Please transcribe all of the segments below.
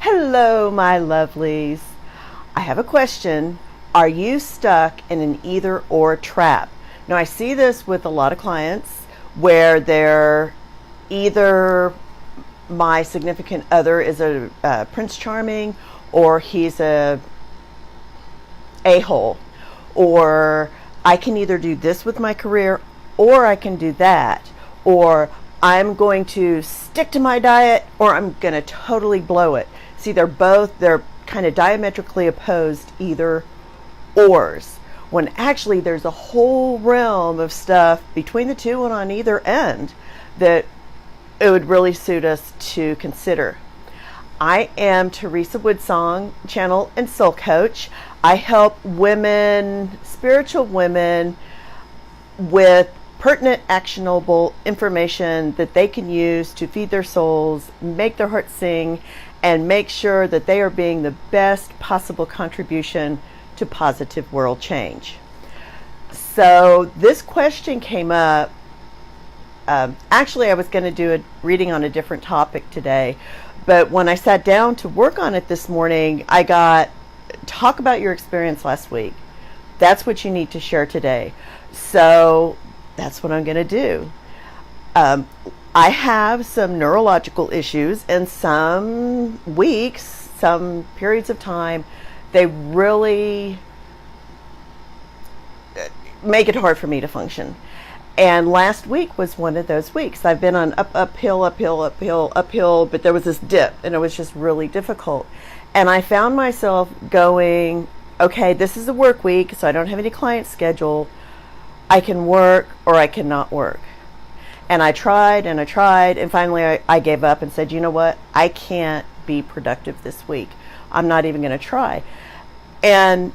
Hello, my lovelies. I have a question. Are you stuck in an either or trap? Now, I see this with a lot of clients where they're either my significant other is a Prince Charming, or he's a-hole, or I can either do this with my career or I can do that, or I'm going to stick to my diet or I'm going to totally blow it. See, they're kind of diametrically opposed either ors, when actually there's a whole realm of stuff between the two and on either end that it would really suit us to consider. I am Theresa Woodsong, channel and soul coach. I help women, spiritual women, with pertinent, actionable information that they can use to feed their souls, make their hearts sing, and make sure that they are being the best possible contribution to positive world change. So this question came up. Actually, I was going to do a reading on a different topic today, but when I sat down to work on it this morning, I got, talk about your experience last week. That's what you need to share today. So that's what I'm going to do. I have some neurological issues, and some weeks, some periods of time, they really make it hard for me to function. And last week was one of those weeks. I've been on uphill, but there was this dip, and it was just really difficult. And I found myself going, okay, this is a work week, so I don't have any clients scheduled. I can work or I cannot work. And I tried, and finally I gave up and said, you know what? I can't be productive this week. I'm not even going to try. And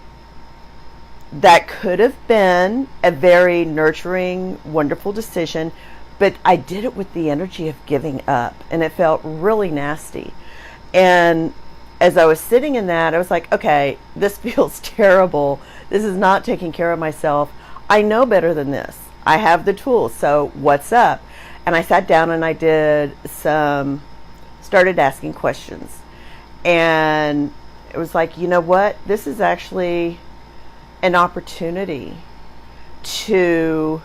that could have been a very nurturing, wonderful decision, but I did it with the energy of giving up, and it felt really nasty. And as I was sitting in that, I was like, okay, this feels terrible. This is not taking care of myself. I know better than this. I have the tools, so what's up? And I sat down and I started asking questions. And it was like, you know what? This is actually an opportunity to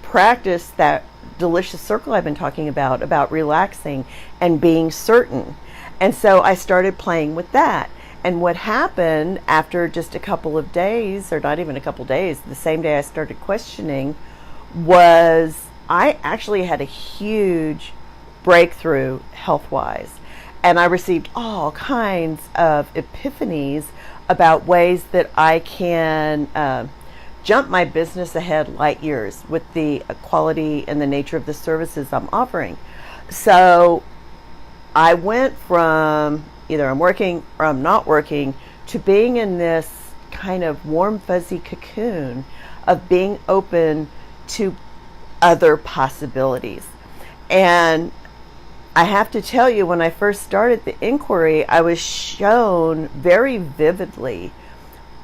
practice that delicious circle I've been talking about relaxing and being certain. And so I started playing with that. And what happened after just a couple of days, or not even a couple of days, the same day I started questioning, was I actually had a huge breakthrough health-wise. And I received all kinds of epiphanies about ways that I can jump my business ahead light years with the quality and the nature of the services I'm offering. So I went from either I'm working or I'm not working to being in this kind of warm, fuzzy cocoon of being open to other possibilities. And I have to tell you, when I first started the inquiry, I was shown very vividly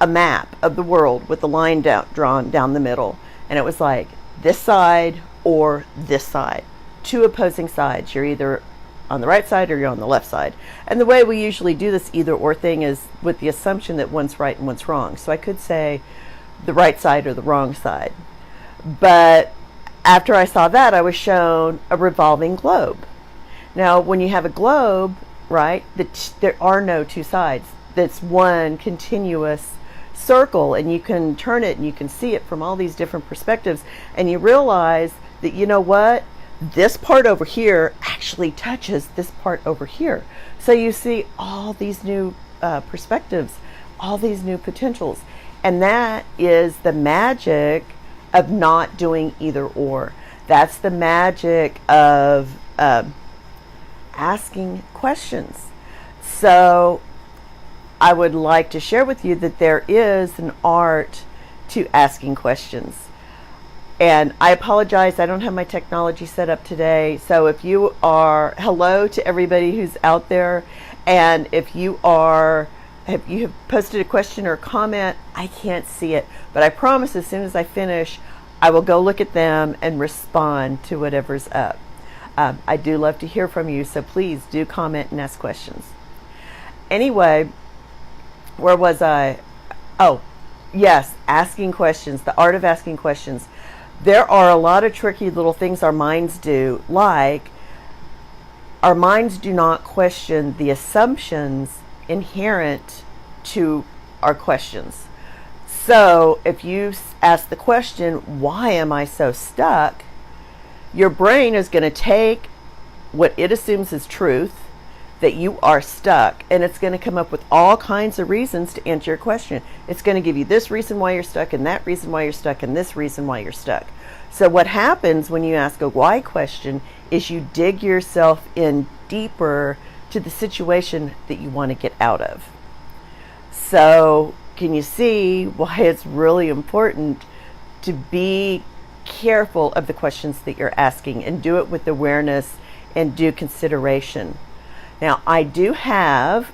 a map of the world with the line drawn down the middle. And it was like this side or this side, two opposing sides. You're either on the right side or you're on the left side. And the way we usually do this either or thing is with the assumption that one's right and one's wrong. So I could say the right side or the wrong side. But after I saw that, I was shown a revolving globe. Now, when you have a globe, right, there are no two sides. That's one continuous circle, and you can turn it and you can see it from all these different perspectives, and you realize that, you know what, this part over here actually touches this part over here. So you see all these new perspectives, all these new potentials, and that is the magic of not doing either or. That's the magic of asking questions. So I would like to share with you that there is an art to asking questions. And I apologize, I don't have my technology set up today. So if you are, hello to everybody who's out there. And if you have posted a question or a comment, I can't see it. But I promise as soon as I finish, I will go look at them and respond to whatever's up. I do love to hear from you, so please do comment and ask questions. Anyway, where was I? Oh, yes, asking questions, the art of asking questions. There are a lot of tricky little things our minds do, like our minds do not question the assumptions inherent to our questions. So if you ask the question, why am I so stuck? Your brain is going to take what it assumes is truth, that you are stuck, and it's going to come up with all kinds of reasons to answer your question. It's going to give you this reason why you're stuck, and that reason why you're stuck, and this reason why you're stuck. So what happens when you ask a why question is you dig yourself in deeper to the situation that you want to get out of. So can you see why it's really important to be careful of the questions that you're asking and do it with awareness and due consideration? Now, I do have,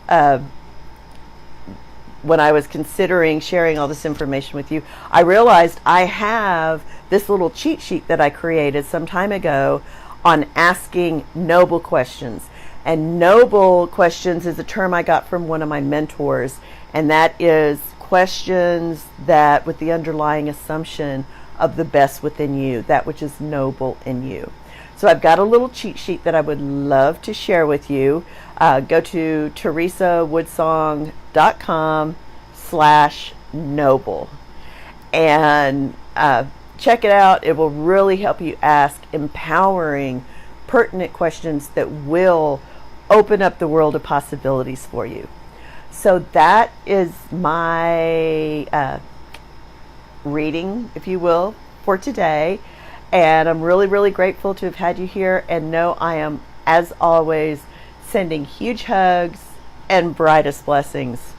when I was considering sharing all this information with you, I realized I have this little cheat sheet that I created some time ago on asking noble questions. And noble questions is a term I got from one of my mentors, and that is questions that with the underlying assumption of the best within you, that which is noble in you. So I've got a little cheat sheet that I would love to share with you. Go to theresawoodsong.com/noble and check it out. It will really help you ask empowering, pertinent questions that will open up the world of possibilities for you. So that is my reading, if you will, for today. And I'm really, really grateful to have had you here, and know I am, as always, sending huge hugs and brightest blessings.